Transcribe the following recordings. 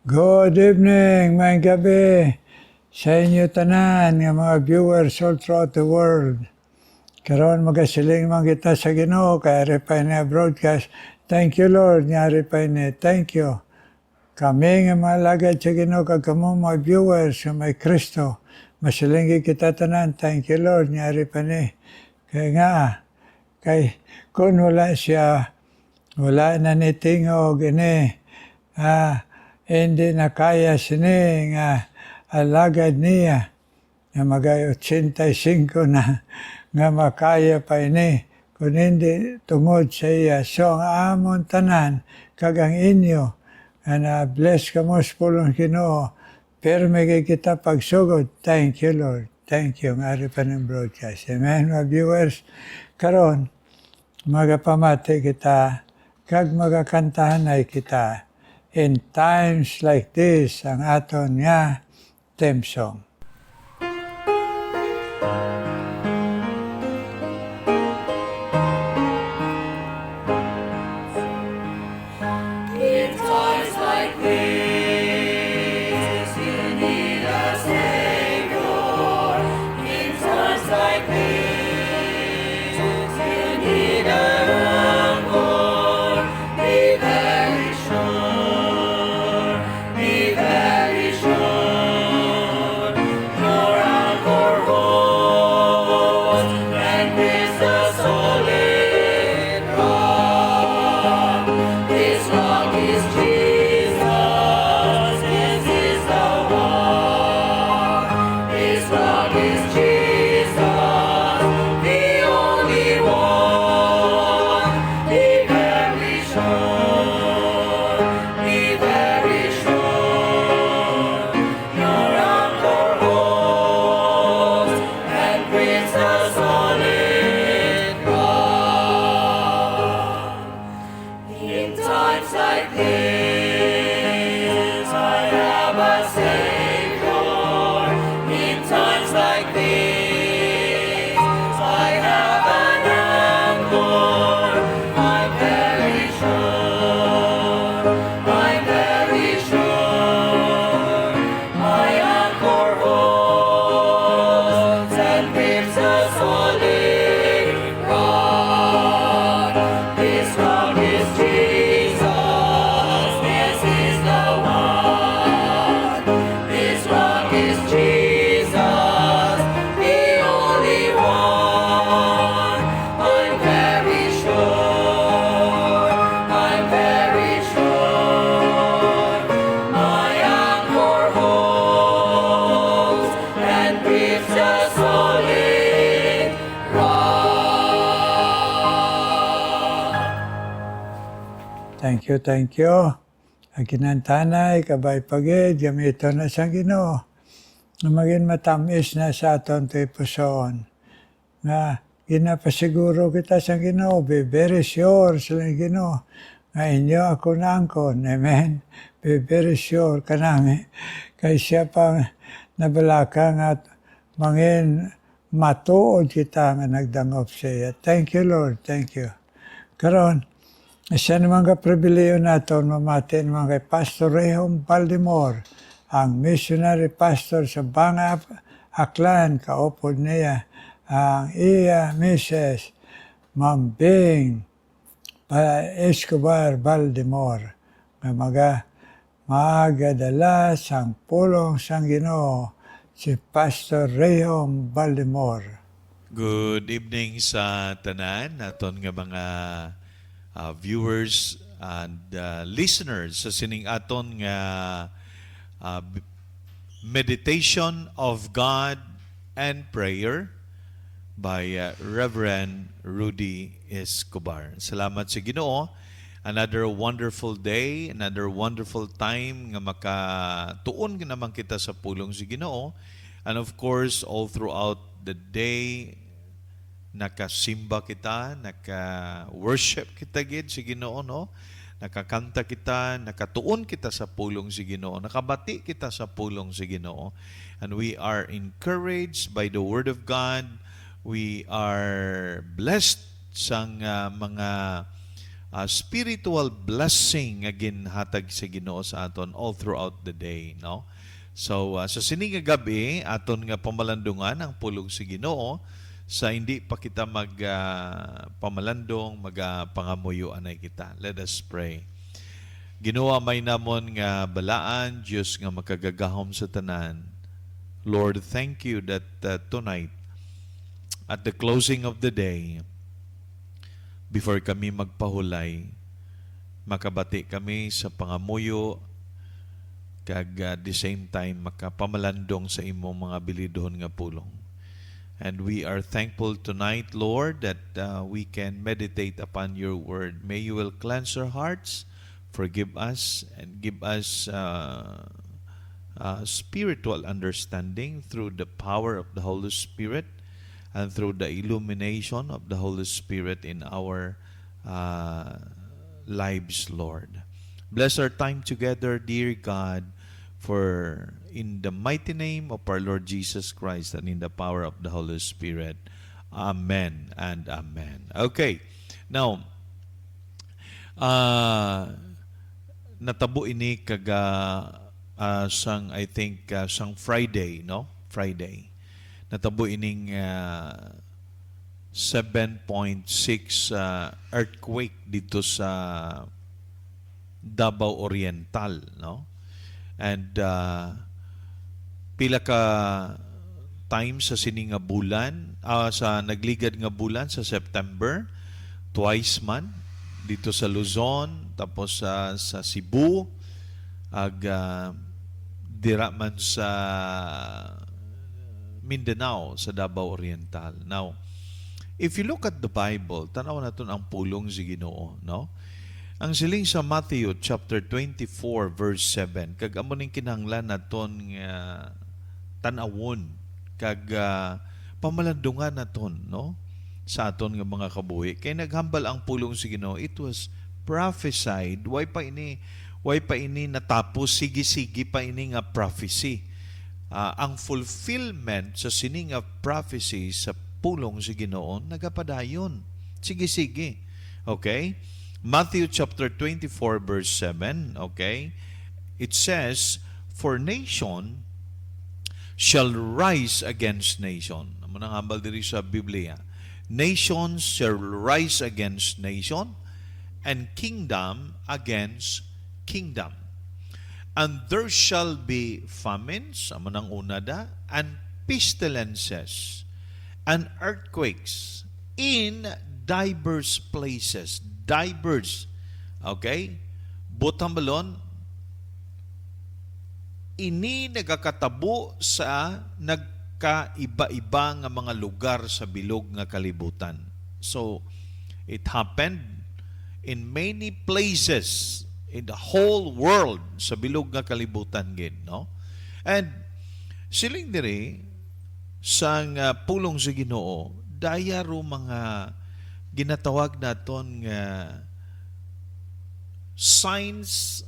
Good evening, may gabi sa inyo tanan nga mga viewers all throughout the world. Karon magasiling man kita sa Ginoo kay repay na broadcast. Thank you Lord, nga repay ni. Thank you. Kami nga mga lagad sa Ginoo kag kamo mga viewers nga may Kristo. Masilingi kita tanan. Thank you Lord, nga repay ni. Kay kung wala siya, wala na ni tingog ini. Hindi na kaya sini nga alagad niya nga magay 85 na nga makaya pa ini kung hindi tungod sa iya. So ang amon tanan kag ang inyo nga na-bless ka mo sa pulong Ginoo. Pirmi kay kita pagsugod. Thank you Lord. Thank you. Ngari pa ng broadcast. Amen mga viewers. Karon magapamati kita kag magakantahan ay kita. In times like this, ang aton nga theme song. In times like this, you need a Savior. In times like this, you need a Lord. Be very sure, be very sure. Your anchor holds and is a solid rock. This rock is Jesus. This is the one. This rock is Jesus, the only one. Be very sure. Be very sure. Your anchor holds and brings a solid rock. In times like this, I have a Savior. In times like this, I have an anchor. I'm very sure. I'm very sure. My anchor holds and grips a solid rock. This rock is Jesus. This is the one. This rock is Jesus, the only one. I'm very sure. I'm very sure. My anchor holds and grips a solid rock. Thank you, thank you. Ang kinantanay, kabay pagid, gamito na sa Ginoo. Na maging matamis na sa aton to'y pusoon. Nga, ginapasiguro kita sa Ginoo, be very sure sa Ginoo. Nga inyo ako naangkon, amen. Be very sure ka namin. Kay siya pang nabalakang at mangin matuod kita nga nagdangop siya. Thank you Lord, thank you. Karon, siya naman ka pribileyo natin mamati naman kay Pastor Rehom Baldimore, ang missionary pastor sa Banga, Aklan, kaupod niya, ang iya Mrs. Ma'am Bing Escobar Baldimore, nga magadala sang pulong sang Ginoo si Pastor Rehom Baldimore. Good evening sa tanan naton nga mga viewers and listeners sa sining aton nga meditation of God and prayer by Reverend Rudy Escobar. Salamat sa Ginoo. Another wonderful day, another wonderful time nga makatuon naman kita sa pulong sa Ginoo. And of course, all throughout the day, nakasimba kita, naka-worship kita gid si Ginoo, no? Nakakanta kita, nakatuon kita sa pulong si Ginoo, nakabati kita sa pulong si Ginoo. And we are encouraged by the Word of God. We are blessed sang mga spiritual blessing nga ginhatag sa Ginoo sa aton all throughout the day, no? So sa sini nga gabi aton nga pamalandungan ang pulong sa Ginoo sa hindi pa kita pamalandong pangamuyo anay kita. Let us pray. Ginoo, may namon nga balaan, Dios nga makagagahom sa tanan. Lord, thank you that tonight at the closing of the day, before kami magpahulay, makabati kami sa pangamuyo kag the same time makapamalandong sa imong mga bilidhon nga pulong. And we are thankful tonight, Lord, that we can meditate upon your word. May you will cleanse our hearts, forgive us, and give us spiritual understanding through the power of the Holy Spirit and through the illumination of the Holy Spirit in our lives, Lord. Bless our time together, dear God, for in the mighty name of our Lord Jesus Christ and in the power of the Holy Spirit. Amen and amen. Okay. Now, natabo ini sang I think sang Friday, no? Friday. Natabo ining 7.6 earthquake dito sa Davao Oriental, no? And pila ka time sa sini nga bulan, sa nagligad nga bulan sa September, twice man dito sa Luzon, tapos sa Cebu, dira man sa Mindanao, sa Davao Oriental. Now, if you look at the Bible, tanaw naton ang pulong si Ginoo, no? Ang siling sa Matthew chapter 24 verse 7, kag amo ning kinahanglan naton nga tan-awon kag pamalandungan naton, no? Sa aton nga mga kabuhi. Kay naghambal ang pulong si Ginoo, it was prophesied, way pa ini natapos, sige-sige pa ini nga prophecy. Ang fulfillment sa sining nga prophecy sa pulong si Ginoo nagapadayon. Sige-sige. Okay? Matthew chapter 24 verse 7, okay? It says, "For nation shall rise against nation." Amo nang hambal diri sa Biblia. Nations shall rise against nation and kingdom against kingdom. And there shall be famines, amo nang una da, and pestilences and earthquakes in diverse places. Diverse. Okay? Butang balon, ini nagakatabo sa nagkaiba-iba nga mga lugar sa bilog nga kalibutan. So, it happened in many places in the whole world sa bilog nga kalibutan gid, no? And siling diri sang pulong sa Ginoo, daya ro mga ginatawag naton nga signs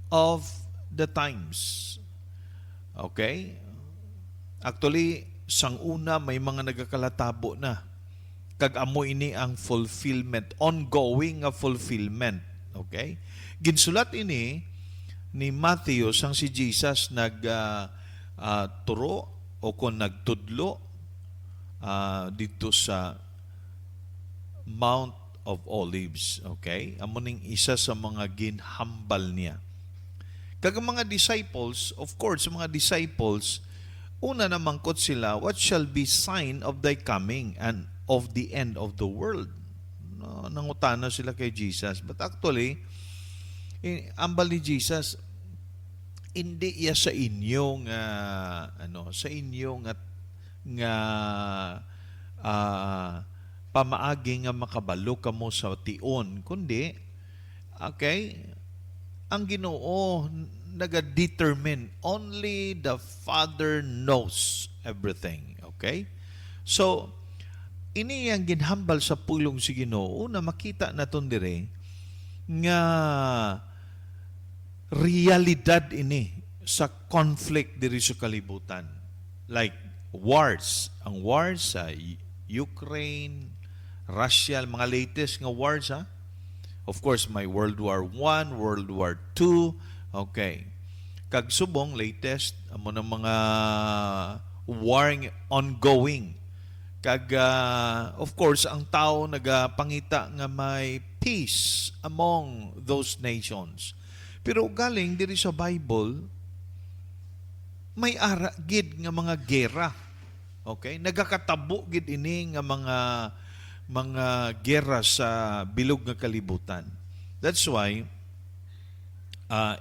of the times. Okay? Actually, sang una may mga nagakalatabo na. Kag amo ini ang fulfillment, ongoing nga fulfillment. Okay? Ginsulat ini ni Matthew sang si Jesus turo o kung nagtudlo dito sa Mount of Olives, okay? Amo ning isa sa mga ginhambal niya. Kag mga disciples, of course, mga disciples, una na mangkot sila, what shall be sign of thy coming and of the end of the world? No, nangutana sila kay Jesus. But actually, ambal ni Jesus, hindi iya sa inyong sa inyong pamaagi nga makabalo kamo sa tion, kundi okay, ang Ginoo naga-determine, only the Father knows everything. Okay? So, ini ang ginhambal sa pulong si Ginoo na makita naton dire nga realidad ini sa conflict diri sa kalibutan. Like wars, ang wars sa Ukraine, Russia, mga latest nga wars Of course, may World War I, World War II. Okay. Kag subong latest amo ng mga war ongoing. Kag of course ang tao nagapangita nga may peace among those nations. Pero galing diri sa Bible may ara gid nga mga gera. Okay? Nagakatabo gid ini nga mga gera sa bilog nga kalibutan. That's why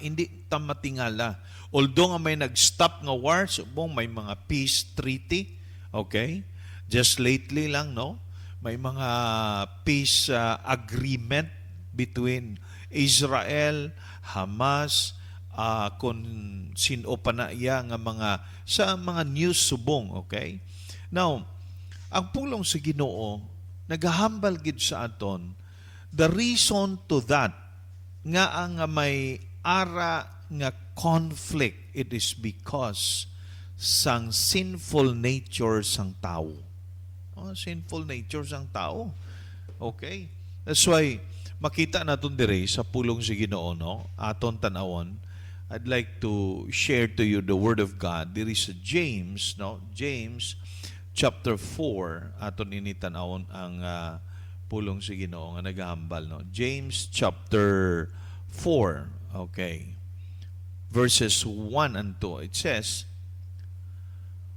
hindi ta matingala. Although nga may nag-stop nga war, subong may mga peace treaty, okay? Just lately lang, no? May mga peace agreement between Israel, Hamas, kung sino pa na iya nga mga sa mga news subong, okay? Now, ang pulong sa Ginoo nagahambal gid sa aton the reason to that nga ang may ara nga conflict, it is because sang sinful nature sang tao. Sinful nature sang tao. Okay? That's why makita naton dire sa pulong sa Ginoo, no? Aton tanawon. I'd like to share to you the word of God. There is James, no? James chapter 4 aton ini tan-awon ang pulong sa Ginoo nga nagahambal, no? James chapter 4. Okay. Verses 1 and 2. It says,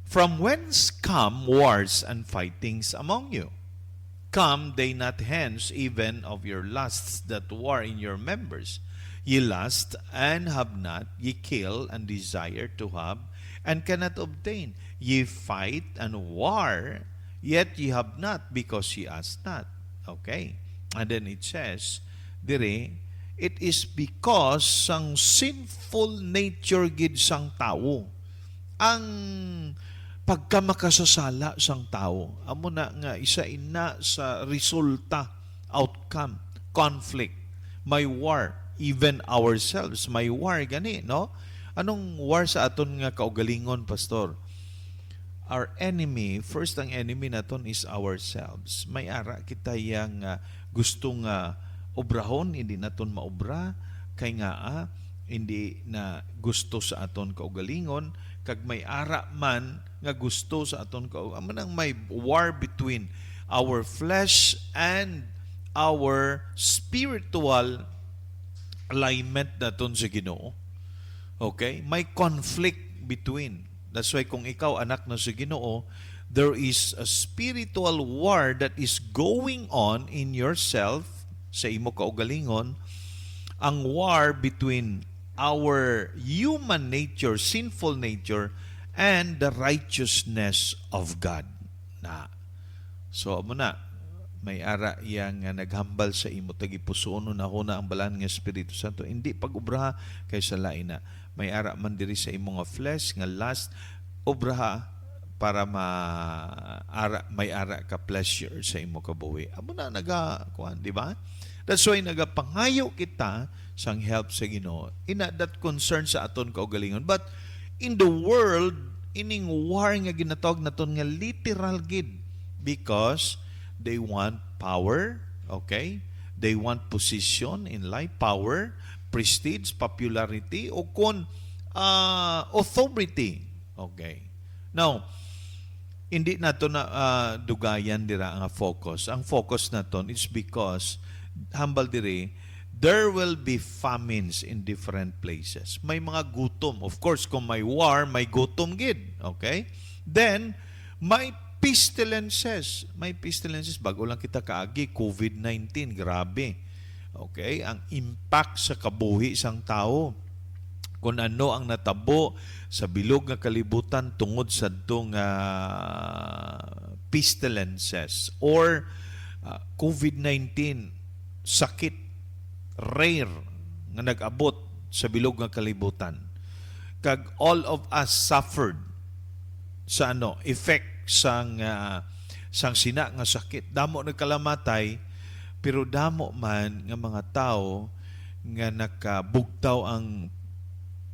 "From whence come wars and fightings among you? Come they not hence even of your lusts that war in your members? Ye lust and have not, ye kill and desire to have and cannot obtain. Ye fight and war, yet ye have not because ye ask not." Okay. And then it says, dire, it is because sang sinful nature gid sang tao. Ang pagkamakasasala sang tao. Amo na nga isa ina sa resulta, outcome, conflict. May war, even ourselves. May war gani, no? Anong war sa aton nga kaugalingon, pastor? Our enemy, first ang enemy naton is ourselves. May ara kita yang gustong obrahon, hindi naton maobra, kay nga hindi na gusto sa aton kaugalingon, kag may ara man nga gusto sa aton kaugalingon. Manang may war between our flesh and our spiritual alignment naton sa Ginoo. Okay? May conflict between. That's why kung ikaw anak na sa Ginoo, there is a spiritual war that is going on in yourself, sa imo kaugalingon, ang war between our human nature, sinful nature, and the righteousness of God. So, amo na, may ara yang naghambal sa imo, tagipusoon na huna ang balan ng Espiritu Santo. Hindi pag-ubraha kay sa lain na. May ara man diri sa imo nga flesh, nga lust, ubraha para may ara ka pleasure sa imo kabuhi. Amo na kuan, di ba? That's why nagapangayo kita sang help sa Ginoo. Ina that concern sa aton kaugalingon. But in the world, ining war nga ginatawag naton nga literal gid, because they want power, okay? They want position in life, power, prestige, popularity, o kon authority. Okay. Now, hindi nato na dugayan dira ang focus. Ang focus naton is because hambal diri, there will be famines in different places. May mga gutom. Of course, kung may war, may gutom gid. Okay? Then, may pestilences. May pestilences. Bago lang kita kaagi, COVID-19. Grabe. Okay? Ang impact sa kabuhi sang tao. Kung ano ang natabo sa bilog nga kalibutan tungod sa itong pestilences or COVID-19, sakit, rare, nga nag-abot sa bilog nga kalibutan. Kag all of us suffered sa effect sang sina nga sakit. Damo nagkalamatay, pero damo man nga mga tao nga nakabugtaw ang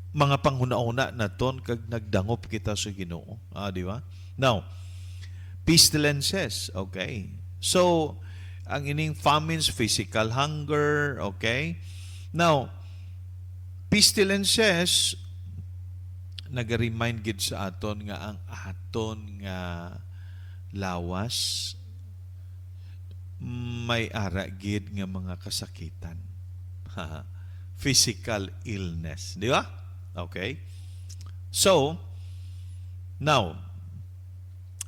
mga panghuna-una naton kag nagdangop kita sa Ginoo. Di ba? Now, pestilences, okay. So, Ang ining famines, physical hunger, okay? Now, pestilences, nag-remind gid sa aton nga ang aton nga lawas may ara gid nga mga kasakitan. Physical illness, di ba? Okay? So, now,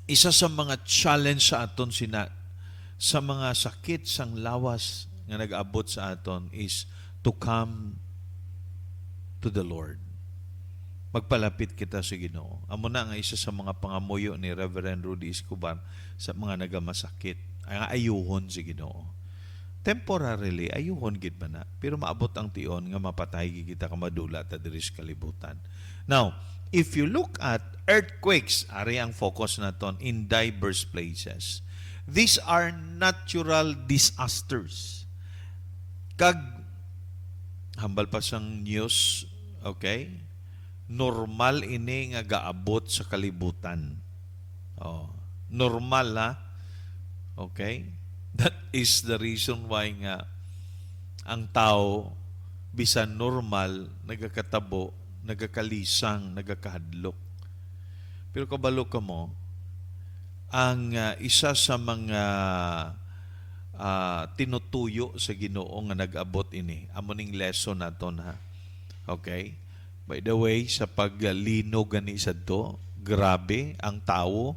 isa sa mga challenge sa aton sa mga sakit sang lawas nga nag-abot sa aton is to come to the Lord. Magpalapit kita sa Ginoo. Amo na nga isa sa mga pangamuyo ni Reverend Rudy Escobar sa mga nagamasakit. Ang ayuhon sa Ginoo. Temporarily, ayuhon gid man na. Pero maabot ang tion nga mapatay kita ka madula ta diri sa kalibutan. Now, if you look at earthquakes, ari ang focus naton in diverse places. These are natural disasters. Kag hambal pa sang news, okay? Normal ini nga gaabot sa kalibutan. Oh, normal ha. Okay? That is the reason why nga ang tao bisan normal nagakatabo, nagakalisang, nagakahadlok. Pero kabalo ka mo, ang isa sa mga tinutuyo sa Ginoo nga nag-abot ini, amoning lesson naton ha. Okay? By the way, sa paglinog gani sa do, grabe ang tao.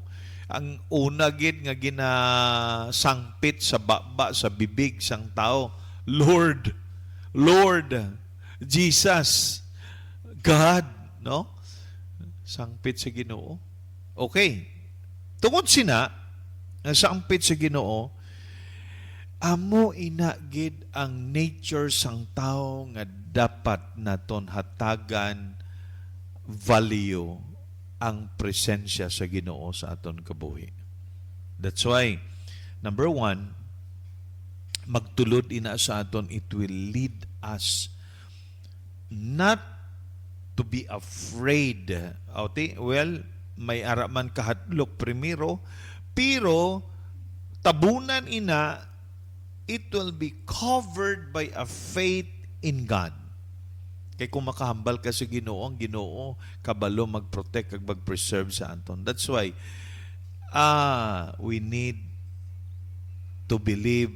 Ang una gid nga ginasangpit sa baba sa bibig sang tao, Lord, Jesus, God, no? Sangpit sa Ginoo. Okay. Tungod sina nga sangpit sa Ginoo, amo ina gid ang nature sang tao nga dapat naton hatagan value ang presensya sa Ginoo sa aton kabuhi. That's why, number 1, magtulod ina sa aton, it will lead us not to be afraid. Okay? Well, may araman kahadlok primero, pero tabunan ina, it will be covered by a faith in God. Kaya kung makahambal ka sa Ginoo, ang Ginoo kabalo mag-protect kag mag-preserve sa anton. That's why we need to believe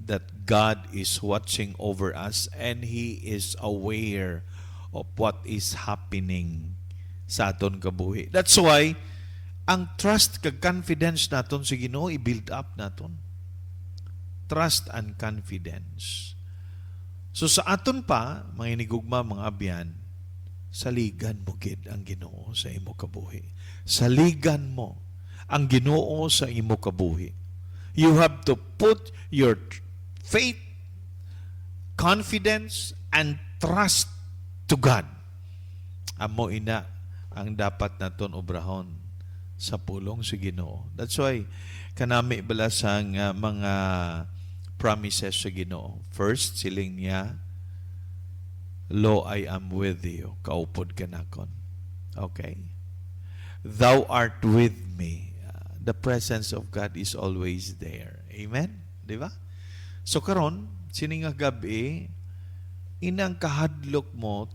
that God is watching over us and He is aware of what is happening sa aton kabuhi. That's why ang trust kag confidence naton sa Ginoo i-build up naton. Trust and confidence. So sa aton pa, mga inigugma, mga abyan, saligan mo gid ang Ginoo sa imo kabuhi. Saligan mo ang Ginoo sa imo kabuhi. You have to put your faith, confidence, and trust to God. Amo ina ang dapat naton obrahon sa pulong sa Ginoo. That's why kanami bala sang mga promises sa Ginoo. First, siling niya, Lo, I am with you. Kaupod ka nakon. Okay? Thou art with me. The presence of God is always there. Amen? Di ba? So karon, sininga gabi, inang kahadlok mo,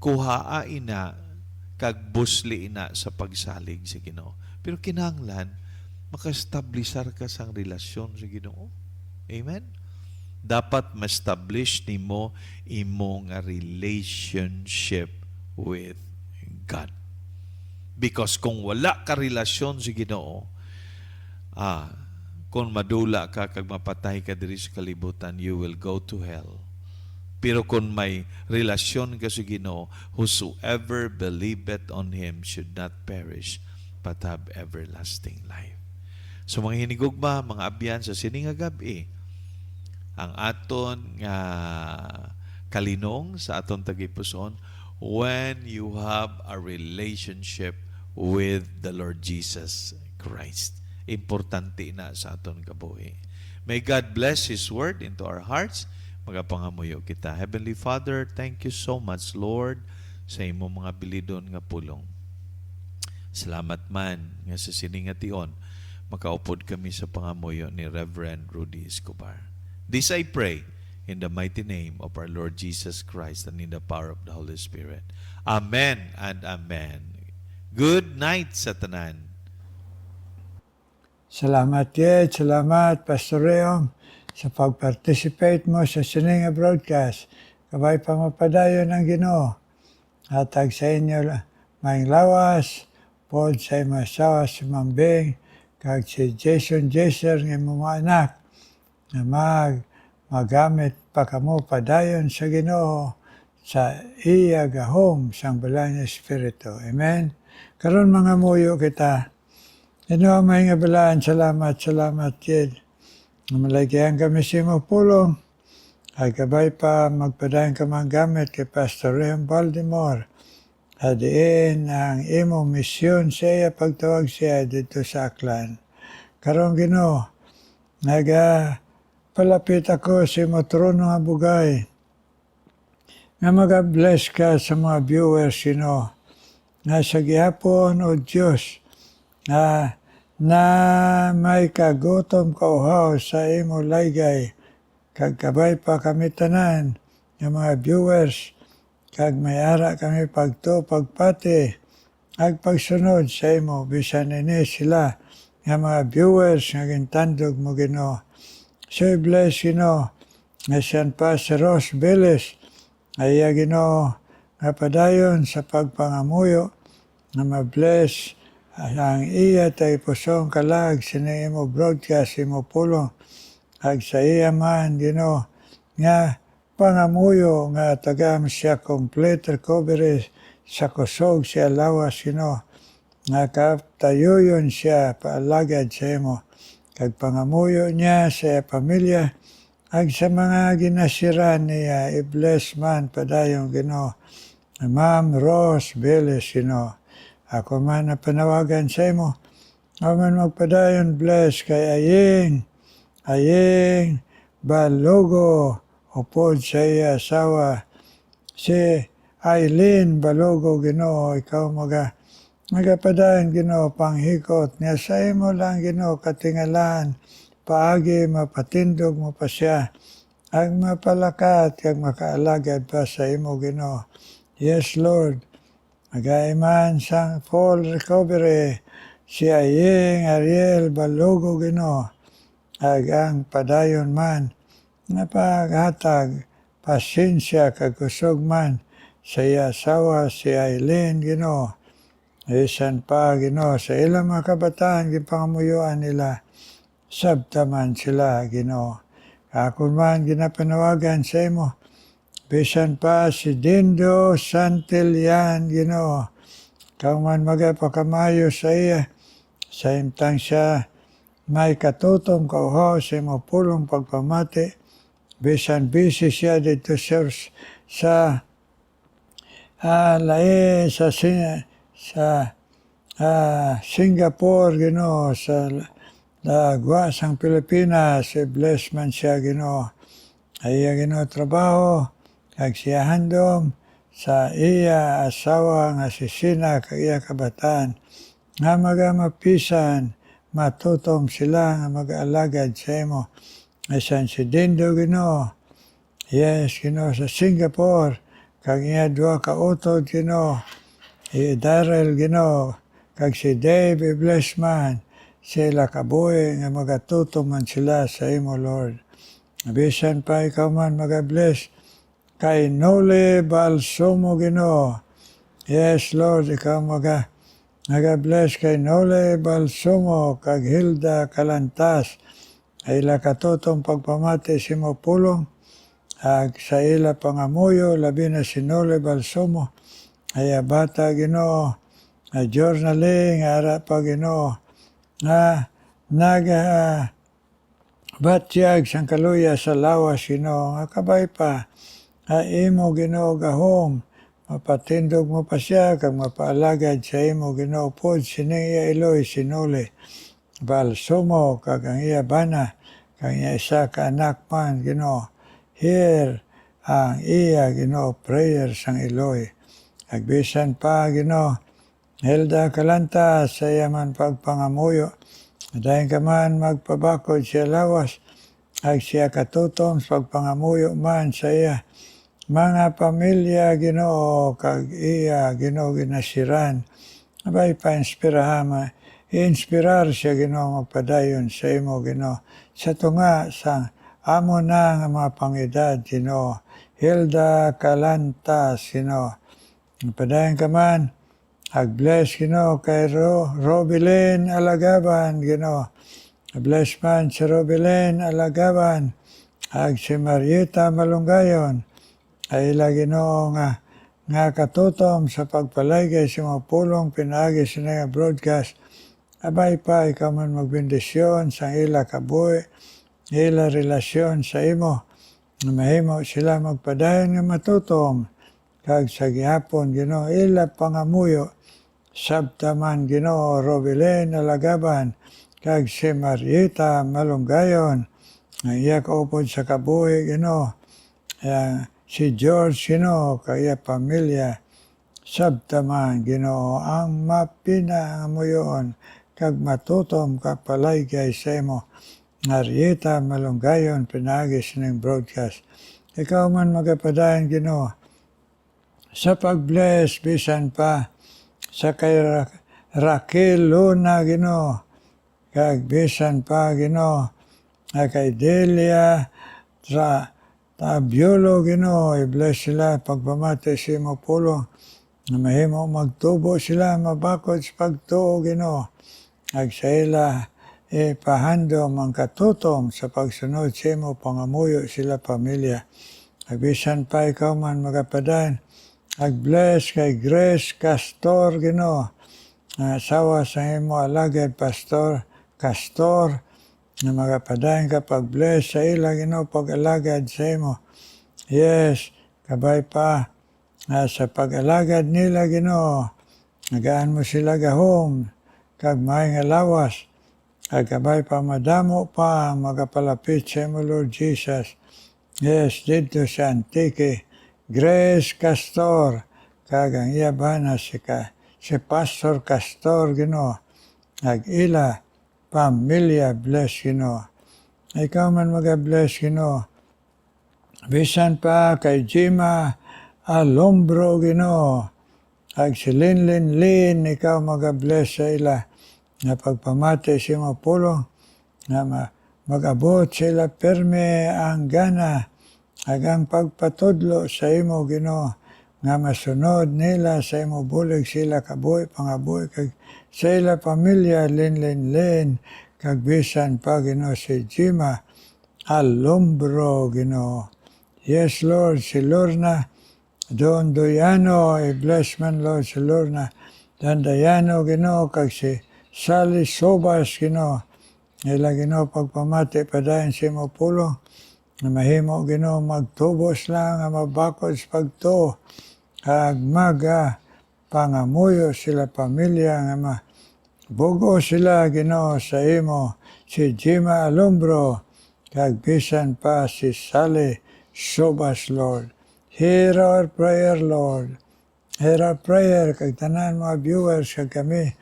kuhaa ina, kag busli ina sa pagsalig sa Ginoo. Pero kinahanglan, maka-establisar ka sang relasyon sa Ginoo. Amen? Dapat ma-establish nimo imong relationship with God. Because kung wala ka relasyon sa Ginoo, kung madula ka kag mapatay ka diri sa kalibutan, you will go to hell. Pero kung may relasyon ka sa Ginoo, whosoever believeth on Him should not perish, but have everlasting life. So mga hinigugma, mga abyan sa sininga gabi, ang aton nga kalinong sa aton tagipuson, when you have a relationship with the Lord Jesus Christ. Importante na sa aton kabuhi. May God bless His word into our hearts. Magapangamuyo kita. Heavenly Father, thank you so much, Lord, sa imong mga bilidon nga pulong. Salamat man nga sa siningation makaupod kami sa pangamuyo ni Reverend Rudy Escobar. This I pray in the mighty name of our Lord Jesus Christ and in the power of the Holy Spirit. Amen and amen. Good night sa tanan. Salamat Yed, salamat Pastor Reong sa pag-participate mo sa Sininga broadcast. Kabay pa mapadayon ang Ginoo. Hatag sa inyo maing lawas, pod sa imong asawa si Mambing, kag si Jason Jaser ng mga anak na magamit pa kamo padayon sa Ginoo sa iya gahom sang balay nga Espiritu. Amen. Karon mga muyo kita. Ino may nga balaan, salamat Yed. Malagyan kami si mo pulong. Ay kabay pa magpadayon ka mga gamit kay Pastor Rehan Baltimore. Adiin ang imo misyon sa iya pagtawag siya dito sa Aklan. Karong Ginoo, palapit ako sa imo trono nga bugay. Nga mag-bless ka sa mga viewers, nga sa gihapon o Diyos, na may kagutom kauhaw sa imo laygay, kag kabay pa kami tanan, nga mga viewers, kag may ara kami pagpati, ag pagsunod sa imo, bisan ini sila, nga mga viewers, nga gintandog mo Ginoo. So bless Ginoo, nga siyan pa si Ross Billis, ay Ginoo, nga padayon sa pagpangamuyo, nga ma-bless ang iya tay pusong kalag sina imo broadcast imo pulong, ag sa iya man Ginoo, nga pangamuyo nga tagam siya complete recovery sa kusog siya lawas nga kaptayuyon siya paalagad sa imo kag pangamuyo niya sa pamilya ag sa mga ginasiran niya i-bless man padayon Ginoo. Ma'am Rose Billis ako man na panawagan sa imo ako man magpadayon bless kay Aying Balogo upod sa iya asawa, si Eileen Balogo Ginoo, ikaw magapadayon Ginoo panghikot, nga sa imo lang Ginoo katingalan, paagi mapatindog mo pa siya, ag mapalakat, kag makaalagad pa sa imo Ginoo. Yes Lord, magaiman sang full recovery, si Aying Ariel Balogo Ginoo, ag ang padayon man, nga paghatag, pasensya kag kusog man sa iya asawa si Eileen Ginoo. Isan pa Ginoo sa ilang mga kabataan gipangamuyuan nila sabtaman sila Ginoo. Ako man ginapanawagan sa imo. Bisan pa si Dindo Santillan Ginoo. Kang man magapakamayo sa iya sa imtang siya may katutom kauhaw sa imo pulong pagpamati. Bisan busy siya dito sa Singapore Ginoo, sa dagwa sang Pilipinas, bless man siya Ginoo. Ay Ginoo trabaho kag siya handom sa iya asawa nga si Sina kag iya kabataan nga magamapisan matutom sila nga mag-alagad sa imo. Asan si Dindo Ginoo, yes Ginoo sa Singapore, kag iya duha ka utod Ginoo, Darrell Ginoo, kag si Dave bless man, sila kabuhi nga magatutom man sila sa imo Lord. Bisan pa ikaw man mag-bless kay Nole Balsomo Ginoo, yes Lord, ikaw mag-bless kay Nole Balsomo, kag Hilda Kalantas, ay ila katutong pagpamati si mo pulong, ag sa ila pangamuyo, labi na si Nole Balsomo, ay bata Ginoo, journaling, ara pa Ginoo, nga batyag sang kaluya sa lawas Ginoo, nga kabay pa, imo Ginoo gahom, mapatindog mo pa siya, kag mapaalagad sa imo Ginoo pod, sining iya Eloy, sinole, Balsomo, kag ang iya bana, kag iya isa ka anak man, Ginoo. Hear ang iya, Ginoo, prayer sang Eloy. Agbisan pa, Ginoo, Hilda Kalanta, sa iya man pagpangamuyo, Dahil ka man magpabakod siya lawas, ag siya katutom sa pagpangamuyo man sa iya. Mga pamilya Ginoo kag iya Ginoo ginasiran. Abay pa-inspirahan, i-inspirar siya Ginoo magpadayon sa imo Ginoo. Sa tunga sa amo na nga mga pangedad Ginoo. Hilda Calantas Ginoo. Padayon ka man, ag-bless Ginoo kay Robilin Alagaban Ginoo. Bless man si Robilin Alagaban, ag si Marieta Malunggayon, ay lagi Ginoo nga katutom sa pagpalaygay sa mga pulong pinaagi sa nga broadcast. Abay pa, ikaw man magbendisyon sa ila kabuhi, ila relasyon sa imo, na mahimo sila magpadayon nga matutom, kag sa gihapon Ginoo ila pangamuyo, sabtaman Ginoo Robilin Alagaban, kag si Marieta Malunggayon, nga iya kaupod sa kabuhi Ginoo, si George Ginoo, kaya pamilya, sabtaman Ginoo ang mapinamuyon, kag matutom kapalaygay sa imo, Marieta Malunggayon, pinagis ng broadcast. Ikaw man magapadayon Ginoo, sa pag-bless, bisan pa, sa kay Raquel Luna Ginoo, kag bisan pa Ginoo, kay Delia Tabiolo Ginoo, i-bless sila pagpamati sa imo pulong, na mahimo magtubo sila mabakod sa pagtuo Ginoo, ag sa ila ipahandom ang katutom sa pagsunod sa imo pangamuyo sila pamilya. Ag bisan pa ikaw man magapadayon, ag-bless kay Grace Castor Ginoo, asawa sa imo alagad Pastor Castor, na magapadayon ka pag-bless sa ila Ginoo pag-alagad sa imo. Yes, kabay pa sa pag-alagad nila Ginoo, nagaan mo sila gahom, kag maayong alawas, kag kabay pa madamo pa magapalapit sa imo Lord Jesus. Yes, dito sa Antique, Grace Castor, kag ang iya bana si Pastor Castor Ginoo, ag ila pamilya bless Ginoo. Ikaw man mag-bless Ginoo. Bisan pa kay Jima Alombro Ginoo, ag si Lin, ikaw mag-bless sa ila, na pagpamati sa imo pulong, na mag-abot sa ila perme ang gana, ag ang pagpatudlo sa imo Ginoo, nga masunod nila sa imo bulig sila kabuhi pangabuhi, kag sa ila pamilya Lin, kag bisan pa Ginoo si Jima Alombro Ginoo. Yes Lord, si Lorna Don Doyano, i-bless man Lord si Lorna Don Doyano Ginoo, kag si Sally Sobas Ginoo, ila Ginoo pagpamati padayon sa imo pulong, na mahimo Ginoo magtubos lang nga mabakod sa pagtuo, kag pangamuyo sila pamilya nga bugo sila Ginoo sa imo, si Jima Alombro, kag bisan pa si Sally Sobas Lord. Hear our prayer Lord. Hear our prayer kag tanan mga viewers kag kami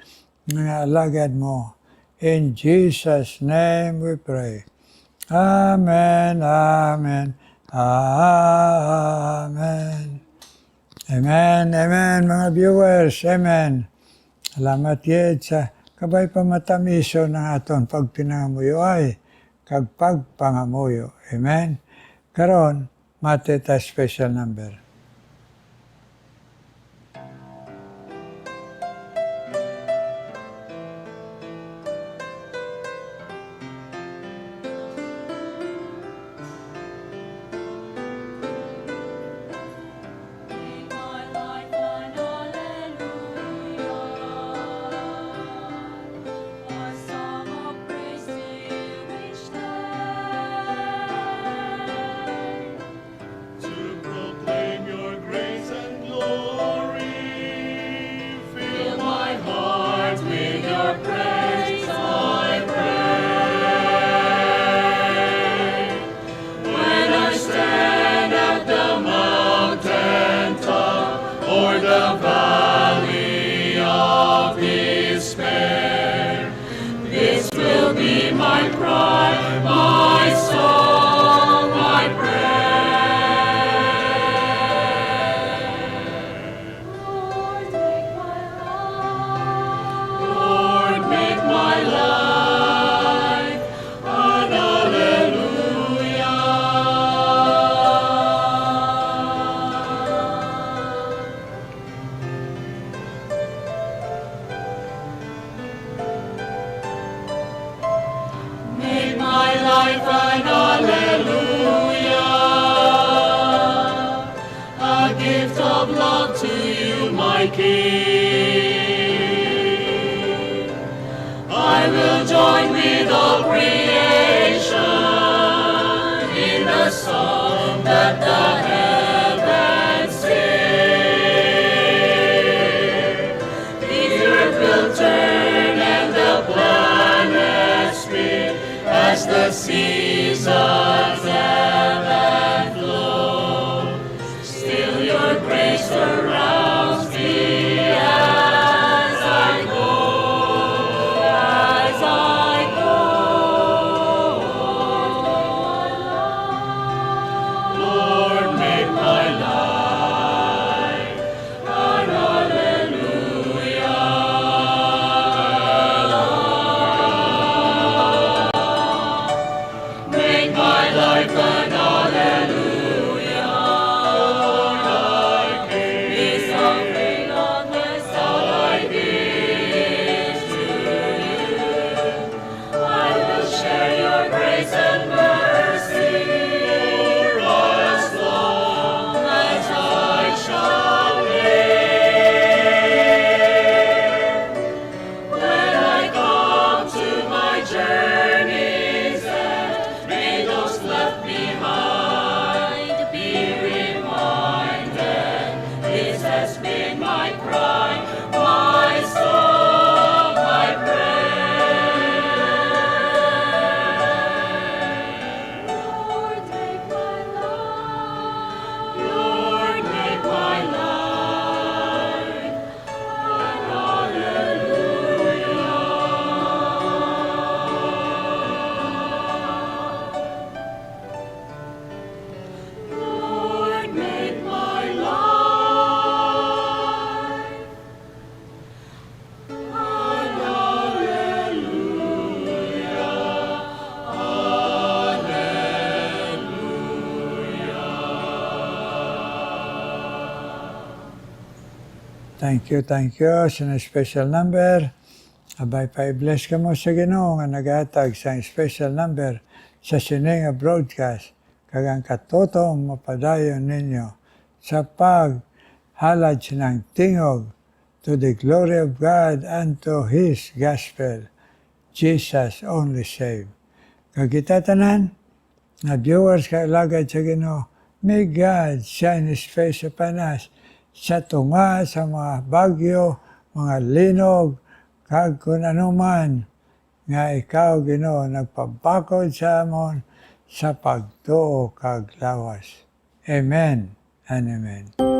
nga alagad mo. In Jesus' name we pray. Amen, amen, amen. Amen, amen mga viewers, amen. Salamat yet sa kabay pamatamiso ng aton pagpinangamuyo ay kag pagpangamuyo. Amen. Karon, mate ta special number. This will my King. I will join with all creation in the song that the heavens sing. The earth will turn and the planets spin as the seasons ebb and flow. Still your grace surrounds me as I go, as I go. Lord, make my life an hallelujah. Make my life an hallelujah. This offering of this all I give to you. I will share your grace and mercy for as long as I shall live. When I come to my journey's end, may those left behind be reminded this has been my cry, my song, my prayer. Lord, take my life. Lord, make my life an hallelujah. Lord, make my life an Thank you. Sa special number, abay pa-bless ka mo sa Ginoo nga naghatag sa special number sa sining nga broadcast kagang katotong mapadayon ninyo sa paghalad sinang tingog to the glory of God and to His gospel. Jesus only save. Kagita tanan, na viewers kailagad sa Ginoo, may God shine His face upon us sa tunga sa mga bagyo, mga linog, kag kung anuman nga ikaw Ginoo nagpabakod sa amon sa pagtuo kag lawas. Amen and amen.